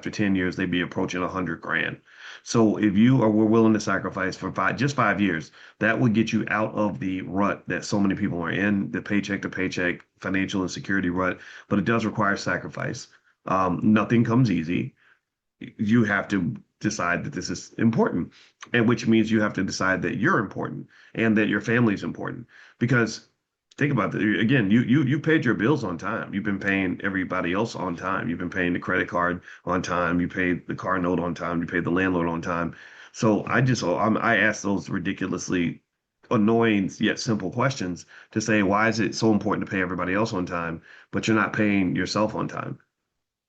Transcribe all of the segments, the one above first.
after 10 years, they'd be approaching 100 grand. So if you were willing to sacrifice for just 5 years, that would get you out of the rut that so many people are in, the paycheck to paycheck financial insecurity rut. But it does require sacrifice. Nothing comes easy. You have to decide that this is important, and which means you have to decide that you're important and that your family is important. Because think about it again, you paid your bills on time. You've been paying everybody else on time. You've been paying the credit card on time. You paid the car note on time. You paid the landlord on time. So I ask those ridiculously annoying yet simple questions to say, why is it so important to pay everybody else on time, but you're not paying yourself on time?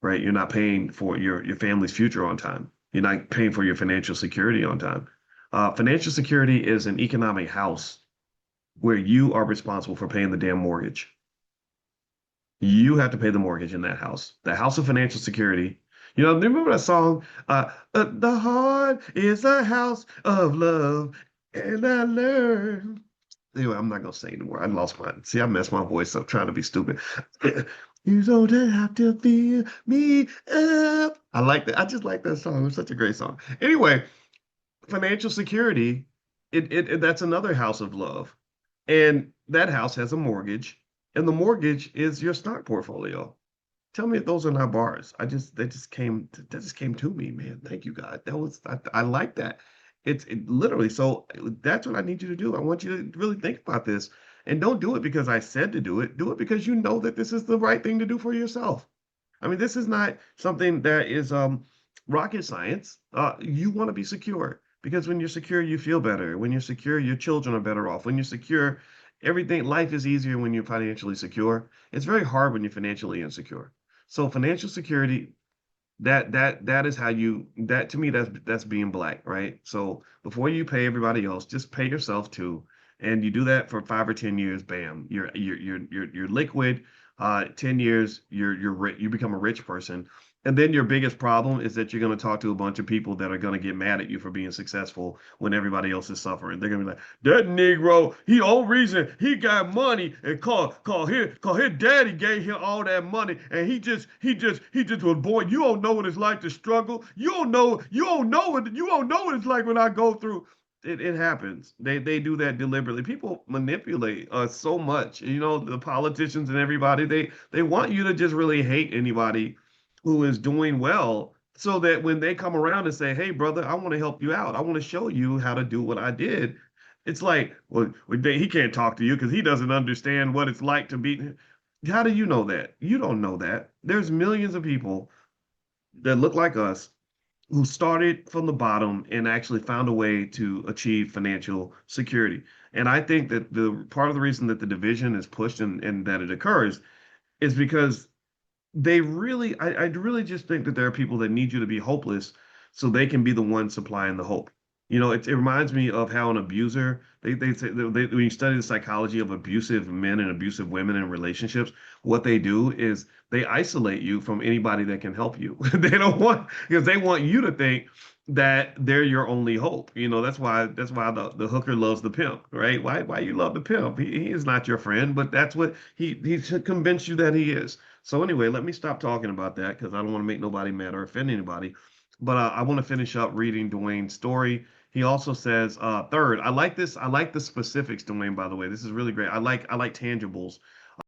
Right? You're not paying for your family's future on time. You're not paying for your financial security on time. Financial security is an economic house where you are responsible for paying the damn mortgage. You have to pay the mortgage in that house, the house of financial security. You know, remember that song? The heart is a house of love, and I learned. Anyway, I'm not gonna say anymore. I lost my. See, I messed my voice up trying to be stupid. You don't have to feel me up. I like that. I just like that song. It's such a great song. Anyway, financial security, that's another house of love. And that house has a mortgage, and the mortgage is your stock portfolio. Tell me if those are not bars. That just came to me, man. Thank you, God. I like that. Literally, so that's what I need you to do. I want you to really think about this, and don't do it because I said to do it. Do it because you know that this is the right thing to do for yourself. I mean, this is not something that is rocket science. You want to be secure because when you're secure, you feel better. When you're secure, your children are better off. When you're secure, everything, life is easier when you're financially secure. It's very hard when you're financially insecure. So financial security, that is how you that to me that's being black, right? So before you pay everybody else, just pay yourself too. And you do that for 5 or 10 years, bam, you're liquid. 10 years, you become a rich person. And then your biggest problem is that you're going to talk to a bunch of people that are going to get mad at you for being successful when everybody else is suffering. They're going to be like, that Negro, he only reason he got money and call his daddy gave him all that money and he just was born. You don't know what it's like to struggle. You don't know what it's like when I go through. It happens. They do that deliberately. People manipulate us so much. You know, the politicians and everybody, they want you to just really hate anybody who is doing well so that when they come around and say, hey, brother, I want to help you out. I want to show you how to do what I did. It's like, well, he can't talk to you because he doesn't understand what it's like to be. How do you know that? You don't know that. There's millions of people that look like us who started from the bottom and actually found a way to achieve financial security. And I think that the part of the reason that the division is pushed and that it occurs is because I really just think that there are people that need you to be hopeless so they can be the one supplying the hope. You know, it reminds me of how an abuser, they say, when you study the psychology of abusive men and abusive women in relationships, what they do is they isolate you from anybody that can help you. They don't want, because they want you to think that they're your only hope. You know, that's why the hooker loves the pimp, right? Why you love the pimp? He is not your friend, but that's what he should convince you that he is. So anyway, let me stop talking about that because I don't want to make nobody mad or offend anybody. But I want to finish up reading Dwayne's story. He also says, third, I like this. I like the specifics, Dwayne, by the way. This is really great. I like tangibles.